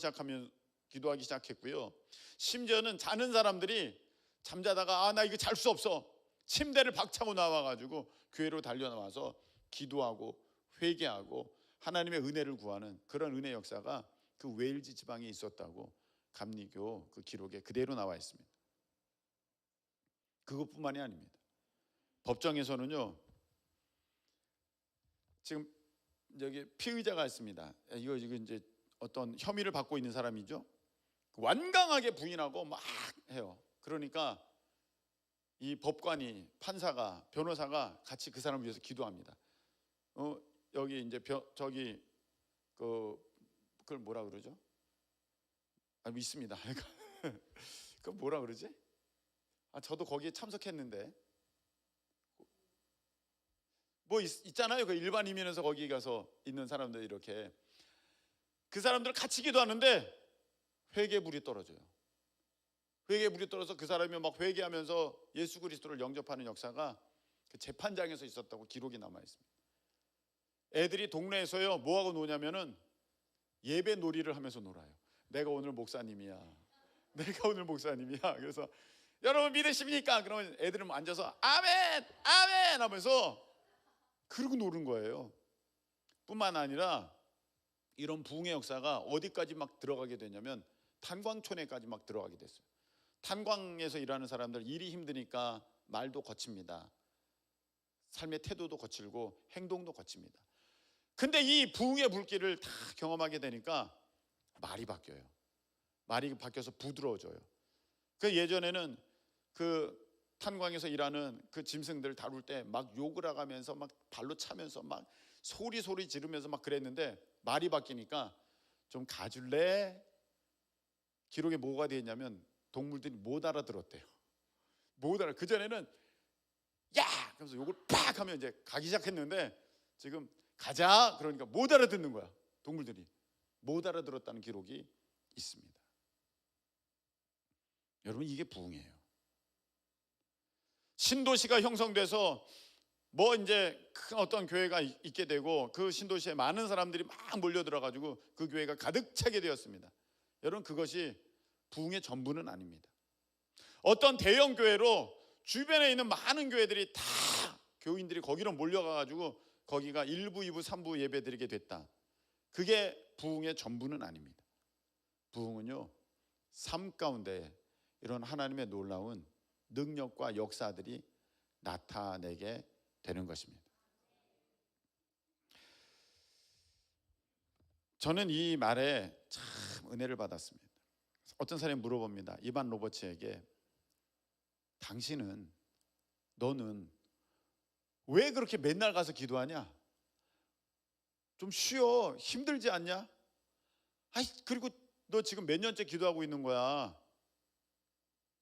시작했고요. 심지어는 자는 사람들이 잠자다가 나 이거 잘 수 없어, 침대를 박차고 나와가지고 교회로 달려나와서 기도하고 회개하고 하나님의 은혜를 구하는 그런 은혜 역사가 그 웨일즈 지방에 있었다고 감리교 그 기록에 그대로 나와 있습니다. 그것뿐만이 아닙니다. 법정에서는요, 지금 여기 피의자가 있습니다. 이거 이제 어떤 혐의를 받고 있는 사람이죠. 완강하게 부인하고 막 해요. 그러니까 이 법관이, 판사가, 변호사가 같이 그 사람을 위해서 기도합니다. 여기 이제 저기 그걸 뭐라 그러죠? 있습니다. 그 뭐라 그러지? 저도 거기에 참석했는데 뭐 있잖아요. 그 일반 이민에서 거기 가서 있는 사람들, 이렇게 그 사람들 같이 기도하는데 회개불이 떨어져요. 회개불이 떨어서 그 사람이 막 회개하면서 예수 그리스도를 영접하는 역사가 그 재판장에서 있었다고 기록이 남아 있습니다. 애들이 동네에서요 뭐하고 노냐면은 예배 놀이를 하면서 놀아요. 내가 오늘 목사님이야. 내가 오늘 목사님이야. 그래서 여러분 믿으십니까? 그러면 애들은 앉아서 아멘 아멘 하면서 그러고 노는 거예요. 뿐만 아니라 이런 부흥의 역사가 어디까지 막 들어가게 되냐면 탄광촌에까지 막 들어가게 됐어요. 탄광에서 일하는 사람들 일이 힘드니까 말도 거칩니다. 삶의 태도도 거칠고 행동도 거칩니다. 근데 이 부흥의 불길을 다 경험하게 되니까 말이 바뀌어요. 말이 바뀌어서 부드러워져요. 그 예전에는 그 탄광에서 일하는 그 짐승들 다룰 때 막 욕을 하면서 막 발로 차면서 막 소리 지르면서 막 그랬는데 말이 바뀌니까 좀 가줄래? 기록에 뭐가 되어 있냐면 동물들이 못 알아들었대요. 못 알아. 그전에는 야! 그러면서 욕을 팍 하면 이제 가기 시작했는데 지금 가자! 그러니까 못 알아듣는 거야. 동물들이 못 알아들었다는 기록이 있습니다. 여러분 이게 부흥이에요. 신도시가 형성돼서 뭐 이제 큰 어떤 교회가 있게 되고 그 신도시에 많은 사람들이 막 몰려들어가지고 그 교회가 가득 차게 되었습니다. 여러분 그것이 부흥의 전부는 아닙니다. 어떤 대형 교회로 주변에 있는 많은 교회들이 다 교인들이 거기로 몰려가가지고 거기가 1부, 2부, 3부 예배 드리게 됐다. 그게 부흥의 전부는 아닙니다. 부흥은요 삶 가운데 이런 하나님의 놀라운 능력과 역사들이 나타내게 되는 것입니다. 저는 이 말에 참 은혜를 받았습니다. 어떤 사람이 물어봅니다. 이반 로버츠에게 너는 왜 그렇게 맨날 가서 기도하냐? 좀 쉬어. 힘들지 않냐? 그리고 너 지금 몇 년째 기도하고 있는 거야.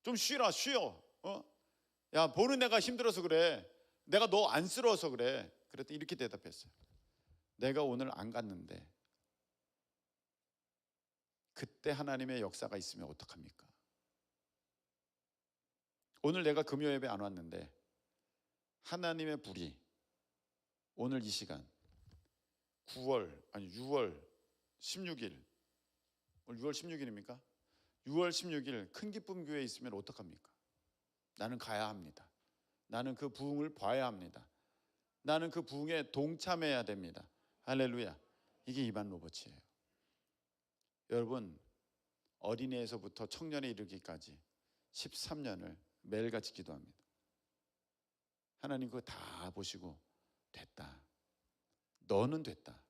좀 쉬어. 야, 보는 내가 힘들어서 그래. 내가 너 안쓰러워서 그래. 그랬더니 이렇게 대답했어요. 내가 오늘 안 갔는데 그때 하나님의 역사가 있으면 어떡합니까? 오늘 내가 금요 예배 안 왔는데 하나님의 불이 오늘 이 시간 6월 16일 오늘 6월 16일입니까? 6월 16일 큰 기쁨 교회에 있으면 어떡합니까? 나는 가야 합니다. 나는 그 부흥을 봐야 합니다. 나는 그 부흥에 동참해야 됩니다. 할렐루야. 이게 이반 로버츠예요. 여러분 어린이에서부터 청년에 이르기까지 13년을 매일같이 기도합니다. 하나님 그거 다 보시고 됐다. 너는 됐다.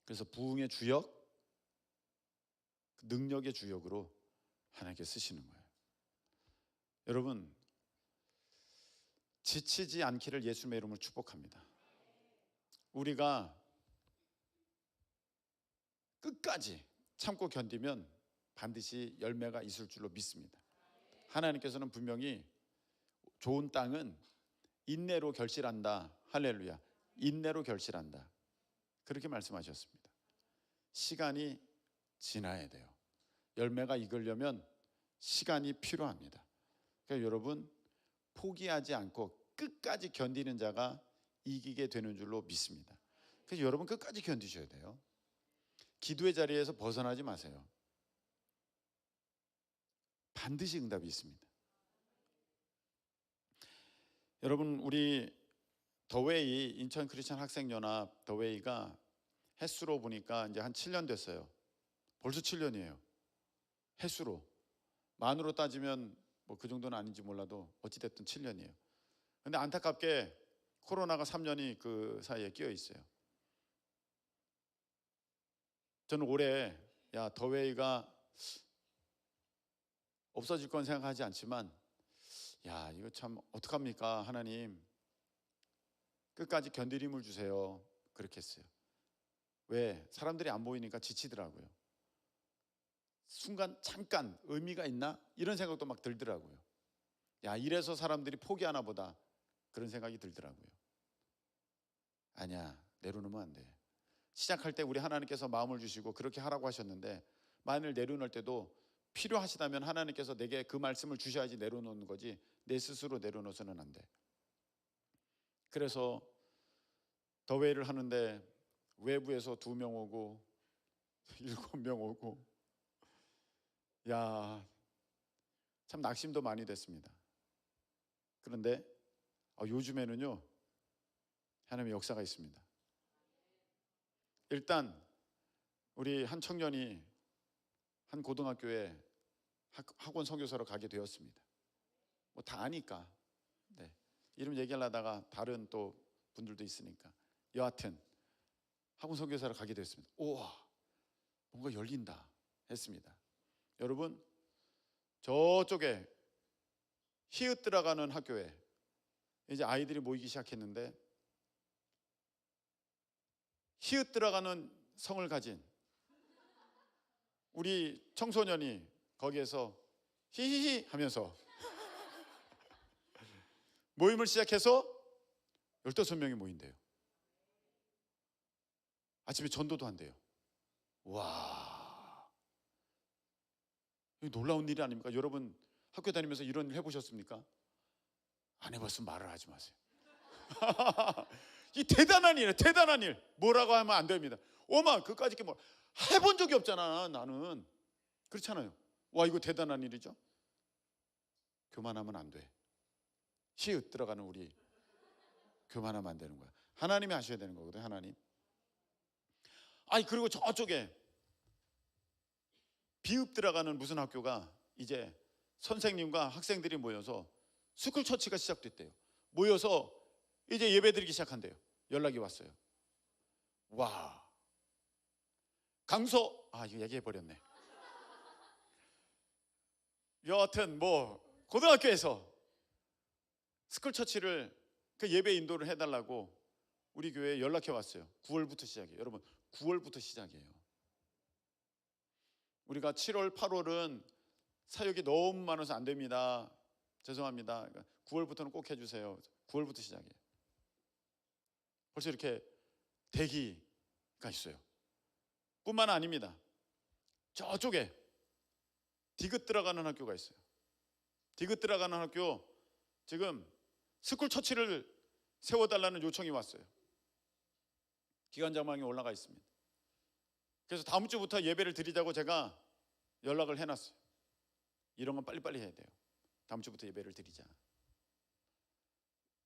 그래서 부흥의 주역, 능력의 주역으로 하나님께 쓰시는 거예요. 여러분 지치지 않기를 예수님의 이름으로 축복합니다. 우리가 끝까지 참고 견디면 반드시 열매가 있을 줄로 믿습니다. 하나님께서는 분명히 좋은 땅은 인내로 결실한다. 할렐루야. 인내로 결실한다. 그렇게 말씀하셨습니다. 시간이 지나야 돼요. 열매가 익으려면 시간이 필요합니다. 그러니까 여러분, 포기하지 않고 끝까지 견디는 자가 이기게 되는 줄로 믿습니다. 그래서 여러분 끝까지 견디셔야 돼요. 기도의 자리에서 벗어나지 마세요. 반드시 응답이 있습니다. 여러분, 우리 더웨이, 인천 크리스천 학생연합 더웨이가 횟수로 보니까 이제 한 7년 됐어요. 벌써 7년이에요. 횟수로. 만으로 따지면 뭐 그 정도는 아닌지 몰라도 어찌됐든 7년이에요. 근데 안타깝게 코로나가 3년이 그 사이에 끼어 있어요. 저는 올해 더웨이가 없어질 건 생각하지 않지만 이거 참 어떡합니까? 하나님 끝까지 견딜 힘을 주세요. 그렇게 했어요. 왜? 사람들이 안 보이니까 지치더라고요. 순간 잠깐 의미가 있나? 이런 생각도 막 들더라고요. 이래서 사람들이 포기하나 보다, 그런 생각이 들더라고요. 아니야, 내려놓으면 안 돼. 시작할 때 우리 하나님께서 마음을 주시고 그렇게 하라고 하셨는데, 만일 내려놓을 때도 필요하시다면 하나님께서 내게 그 말씀을 주셔야지 내려놓는 거지, 내 스스로 내려놓아서는 안 돼. 그래서 더웨이를 하는데 외부에서 2명 오고 7명 오고, 참 낙심도 많이 됐습니다. 그런데 요즘에는요, 하나님의 역사가 있습니다. 일단 우리 한 청년이 한 고등학교에 학원 선교사로 가게 되었습니다. 뭐 다 아니까. 네. 이름 얘기하려다가 다른 또 분들도 있으니까. 여하튼 학원 선교사로 가게 되었습니다. 우와, 뭔가 열린다 했습니다. 여러분, 저쪽에 히읗 들어가는 학교에 이제 아이들이 모이기 시작했는데, 히읗 들어가는 성을 가진 우리 청소년이 거기에서 히히히 하면서 모임을 시작해서 15명이 모인대요. 아침에 전도도 한대요. 와, 놀라운 일이 아닙니까? 여러분 학교 다니면서 이런 일 해보셨습니까? 안 해봤으면 말을 하지 마세요. 이 대단한 일이에요. 대단한 일. 뭐라고 하면 안 됩니다. 그까짓 게 뭐 해본 적이 없잖아, 나는. 그렇잖아요. 와, 이거 대단한 일이죠. 교만하면 안 돼. 히읗 들어가는 우리 교만하면 안 되는 거야. 하나님이 하셔야 되는 거거든요. 하나님. 그리고 저쪽에 비읍 들어가는 무슨 학교가 이제 선생님과 학생들이 모여서 스쿨 처치가 시작됐대요. 모여서 이제 예배 드리기 시작한대요. 연락이 왔어요. 와, 강서, 이거 얘기해버렸네. 여하튼 뭐 고등학교에서 스쿨 처치를 그 예배 인도를 해달라고 우리 교회에 연락해 왔어요. 9월부터 시작이에요. 여러분, 9월부터 시작이에요. 우리가 7월, 8월은 사역이 너무 많아서 안 됩니다. 죄송합니다. 그러니까 9월부터는 꼭 해주세요. 9월부터 시작이에요. 벌써 이렇게 대기가 있어요. 뿐만 아닙니다. 저쪽에 디귿 들어가는 학교가 있어요. 디귿 들어가는 학교, 지금 스쿨 처치를 세워달라는 요청이 왔어요. 기관장방에 올라가 있습니다. 그래서 다음 주부터 예배를 드리자고 제가 연락을 해놨어요. 이런 건 빨리빨리 해야 돼요. 다음 주부터 예배를 드리자.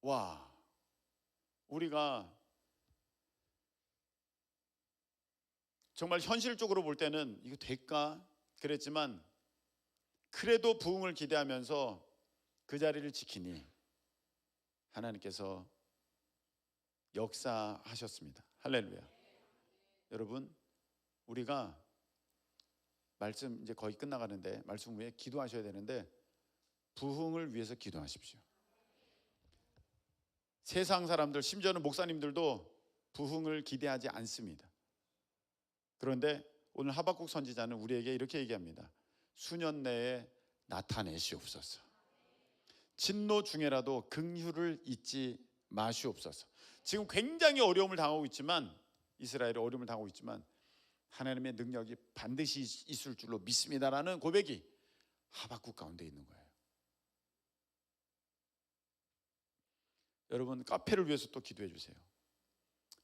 와, 우리가 정말 현실적으로 볼 때는 이거 될까? 그랬지만 그래도 부흥을 기대하면서 그 자리를 지키니 하나님께서 역사하셨습니다. 할렐루야. 여러분, 우리가 말씀 이제 거의 끝나가는데, 말씀 후에 기도하셔야 되는데, 부흥을 위해서 기도하십시오. 세상 사람들, 심지어는 목사님들도 부흥을 기대하지 않습니다. 그런데 오늘 하박국 선지자는 우리에게 이렇게 얘기합니다. 수년 내에 나타내시옵소서. 진노 중에라도 긍휼을 잊지 마시옵소서. 지금 굉장히 어려움을 당하고 있지만, 이스라엘이 어려움을 당하고 있지만 하나님의 능력이 반드시 있을 줄로 믿습니다라는 고백이 하박국 가운데 있는 거예요. 여러분, 카페를 위해서 또 기도해 주세요.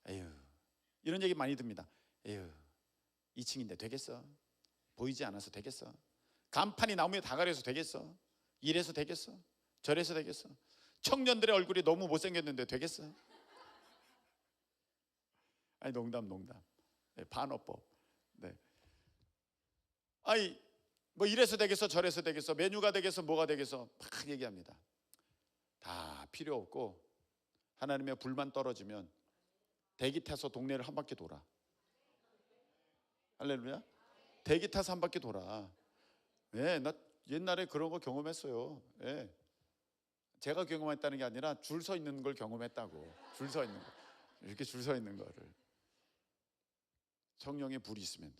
에휴, 이런 얘기 많이 듭니다. 에휴, 2층인데 되겠어? 보이지 않아서 되겠어? 간판이 나무에 다가려서 되겠어? 이래서 되겠어? 저래서 되겠어? 청년들의 얼굴이 너무 못생겼는데 되겠어? 아니, 농담. 네, 반어법. 네. 아니, 뭐 이래서 되겠어, 저래서 되겠어, 메뉴가 되겠어, 뭐가 되겠어, 막 얘기합니다. 다 필요 없고 하나님의 불만 떨어지면 대기 타서 동네를 한 바퀴 돌아. 할렐루야. 대기 타서 한 바퀴 돌아. 네, 나 옛날에 그런 거 경험했어요. 네. 제가 경험했다는 게 아니라 줄 서 있는 걸 경험했다고. 줄 서 있는 거, 이렇게 줄 서 있는 거를. 성령의 불이 있으면 돼.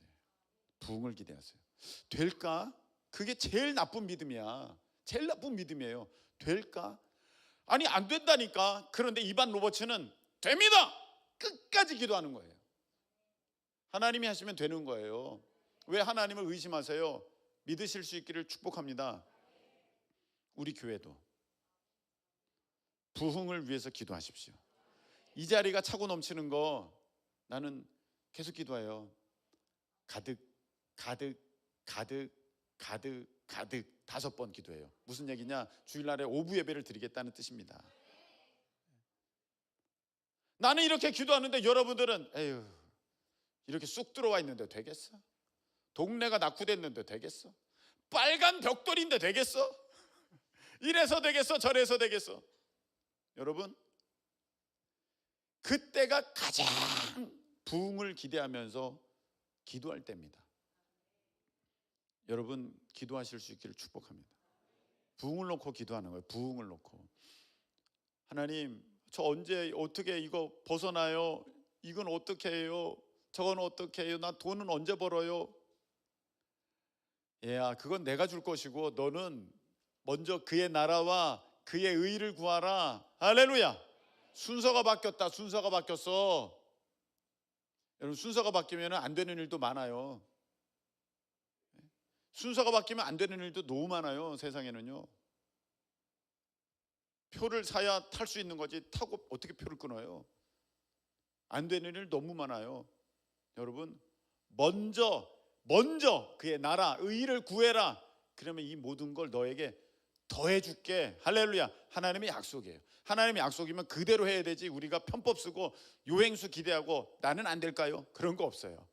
부흥을 기대하세요. 될까? 그게 제일 나쁜 믿음이야. 제일 나쁜 믿음이에요. 될까? 아니, 안 된다니까. 그런데 이반 로버츠는 됩니다. 끝까지 기도하는 거예요. 하나님이 하시면 되는 거예요. 왜 하나님을 의심하세요? 믿으실 수 있기를 축복합니다. 우리 교회도 부흥을 위해서 기도하십시오. 이 자리가 차고 넘치는 거 나는 계속 기도해요. 가득 5번 기도해요. 무슨 얘기냐? 주일날에 오부 예배를 드리겠다는 뜻입니다. 나는 이렇게 기도하는데 여러분들은 에휴, 이렇게 쑥 들어와 있는데 되겠어? 동네가 낙후됐는데 되겠어? 빨간 벽돌인데 되겠어? 이래서 되겠어, 저래서 되겠어? 여러분, 그때가 가장 부흥을 기대하면서 기도할 때입니다. 여러분, 기도하실 수 있기를 축복합니다. 부흥을 놓고 기도하는 거예요. 부흥을 놓고. 하나님, 저 언제 어떻게 이거 벗어나요? 이건 어떻게 해요? 저건 어떻게 해요? 나 돈은 언제 벌어요? 얘야, 그건 내가 줄 것이고 너는 먼저 그의 나라와 그의 의를 구하라. 할렐루야. 순서가 바뀌었다. 순서가 바뀌었어. 여러분, 순서가 바뀌면 안 되는 일도 많아요. 순서가 바뀌면 안 되는 일도 너무 많아요. 세상에는요. 표를 사야 탈 수 있는 거지, 타고 어떻게 표를 끊어요? 안 되는 일 너무 많아요. 여러분, 먼저 그의 나라, 의를 구해라. 그러면 이 모든 걸 너에게 더해줄게. 할렐루야. 하나님의 약속이에요. 하나님의 약속이면 그대로 해야 되지, 우리가 편법 쓰고 요행수 기대하고 나는 안 될까요? 그런 거 없어요.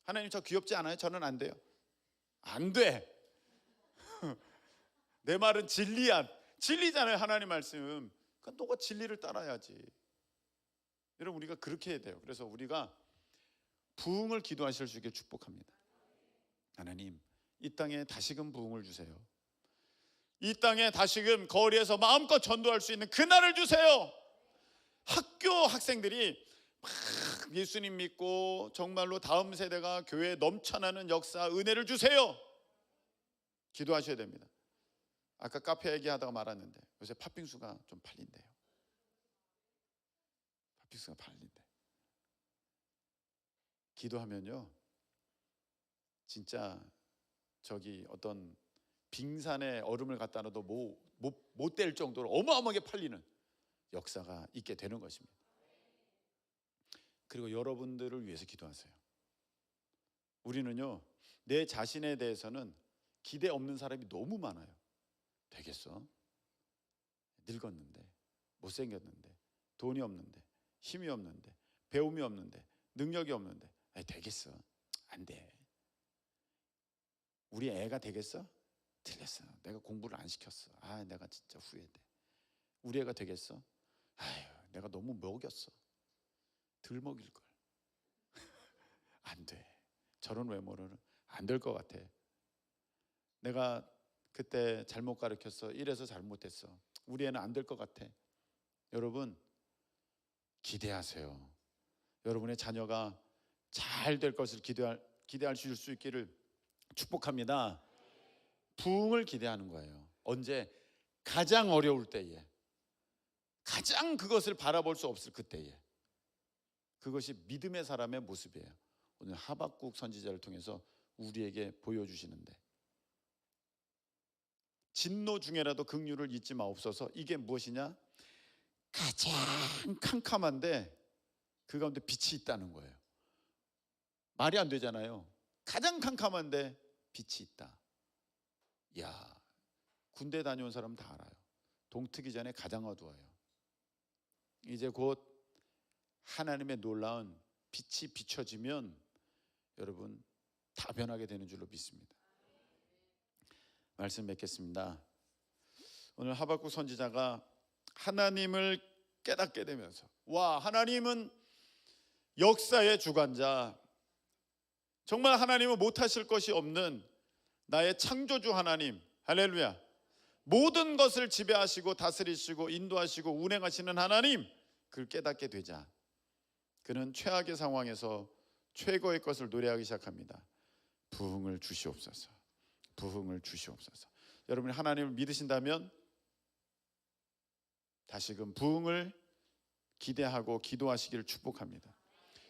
하나님, 저 귀엽지 않아요? 저는 안 돼요. 안 돼. 내 말은 진리잖아요. 하나님 말씀. 그러니까 너가 진리를 따라야지. 여러분, 우리가 그렇게 해야 돼요. 그래서 우리가 부흥을 기도하실 수 있게 축복합니다. 하나님, 이 땅에 다시금 부흥을 주세요. 이 땅에 다시금 거리에서 마음껏 전도할 수 있는 그날을 주세요. 학교 학생들이 막 예수님 믿고 정말로 다음 세대가 교회에 넘쳐나는 역사, 은혜를 주세요. 기도하셔야 됩니다. 아까 카페 얘기하다가 말았는데 요새 팥빙수가 좀 팔린대요. 팥빙수가 팔린대. 기도하면요, 진짜 저기 어떤 빙산에 얼음을 갖다 놔도 못 될 정도로 어마어마하게 팔리는 역사가 있게 되는 것입니다. 그리고 여러분들을 위해서 기도하세요. 우리는요, 내 자신에 대해서는 기대 없는 사람이 너무 많아요. 되겠어? 늙었는데, 못생겼는데, 돈이 없는데, 힘이 없는데, 배움이 없는데, 능력이 없는데, 되겠어? 안 돼. 우리 애가 되겠어? 틀렸어. 내가 공부를 안 시켰어. 내가 진짜 후회돼. 우리 애가 되겠어? 내가 너무 먹였어. 덜 먹일걸. 안 돼. 저런 외모는 안 될 것 같아. 내가 그때 잘못 가르쳤어. 이래서 잘못했어. 우리 애는 안 될 것 같아. 여러분, 기대하세요. 여러분의 자녀가 잘 될 것을 기대할 수 있기를 축복합니다. 부흥을 기대하는 거예요. 언제? 가장 어려울 때에, 가장 그것을 바라볼 수 없을 그때에. 그것이 믿음의 사람의 모습이에요. 오늘 하박국 선지자를 통해서 우리에게 보여주시는데, 진노 중에라도 긍휼을 잊지 마옵소서. 이게 무엇이냐? 가장 캄캄한데 그 가운데 빛이 있다는 거예요. 말이 안 되잖아요. 가장 캄캄한데 빛이 있다. 야, 군대 다녀온 사람 다 알아요. 동트기 전에 가장 어두워요. 이제 곧 하나님의 놀라운 빛이 비춰지면 여러분 다 변하게 되는 줄로 믿습니다. 말씀 맺겠습니다. 오늘 하박국 선지자가 하나님을 깨닫게 되면서, 와, 하나님은 역사의 주관자, 정말 하나님은 못하실 것이 없는 나의 창조주 하나님, 할렐루야, 모든 것을 지배하시고 다스리시고 인도하시고 운행하시는 하나님, 그걸 깨닫게 되자 그는 최악의 상황에서 최고의 것을 노래하기 시작합니다. 부흥을 주시옵소서, 부흥을 주시옵소서. 여러분이 하나님을 믿으신다면 다시금 부흥을 기대하고 기도하시기를 축복합니다.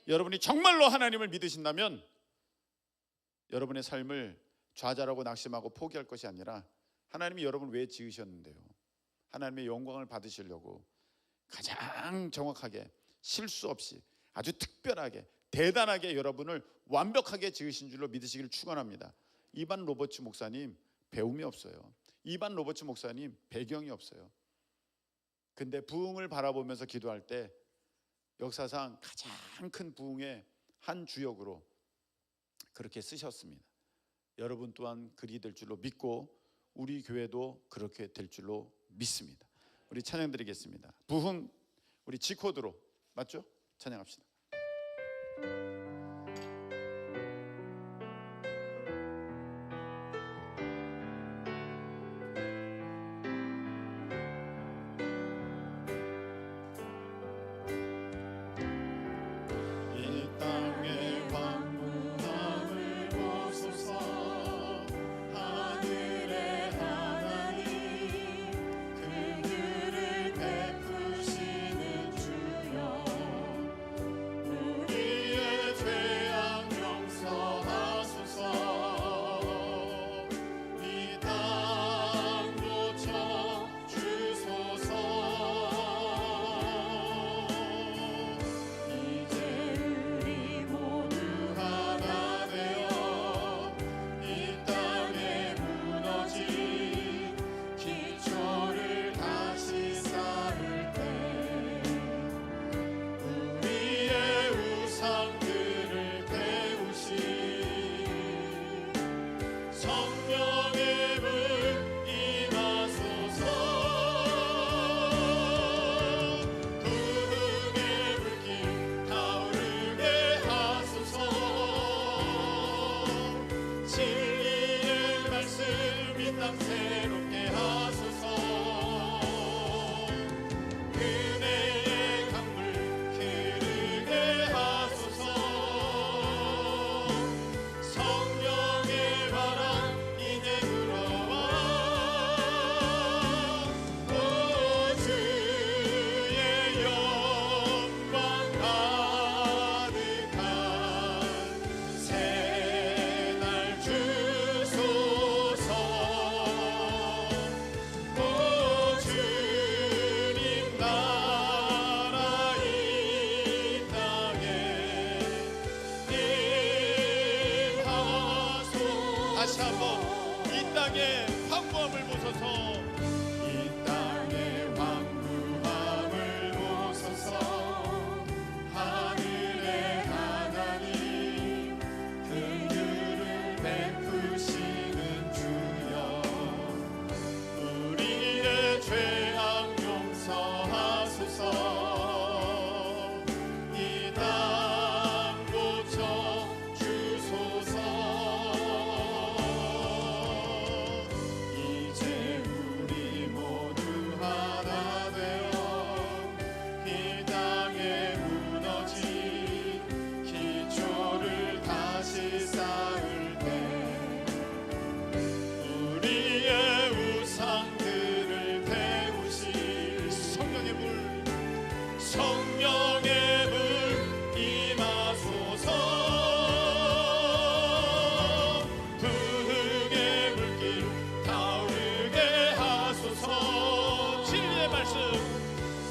여러분이 정말로 하나님을 믿으신다면 여러분의 삶을 좌절하고 낙심하고 포기할 것이 아니라, 하나님이 여러분을 왜 지으셨는데요? 하나님의 영광을 받으시려고 가장 정확하게 실수 없이 아주 특별하게 대단하게 여러분을 완벽하게 지으신 줄로 믿으시기를 축원합니다. 이반 로버츠 목사님 배움이 없어요. 이반 로버츠 목사님 배경이 없어요. 근데 부흥을 바라보면서 기도할 때 역사상 가장 큰 부흥의 한 주역으로 그렇게 쓰셨습니다. 여러분 또한 그리 될 줄로 믿고 우리 교회도 그렇게 될 줄로 믿습니다. 우리 찬양 드리겠습니다. 부흥, 우리 G코드로, 맞죠? 찬양합시다. 우리의 죄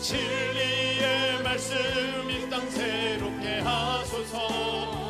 진리의 말씀 이 땅 새롭게 하소서.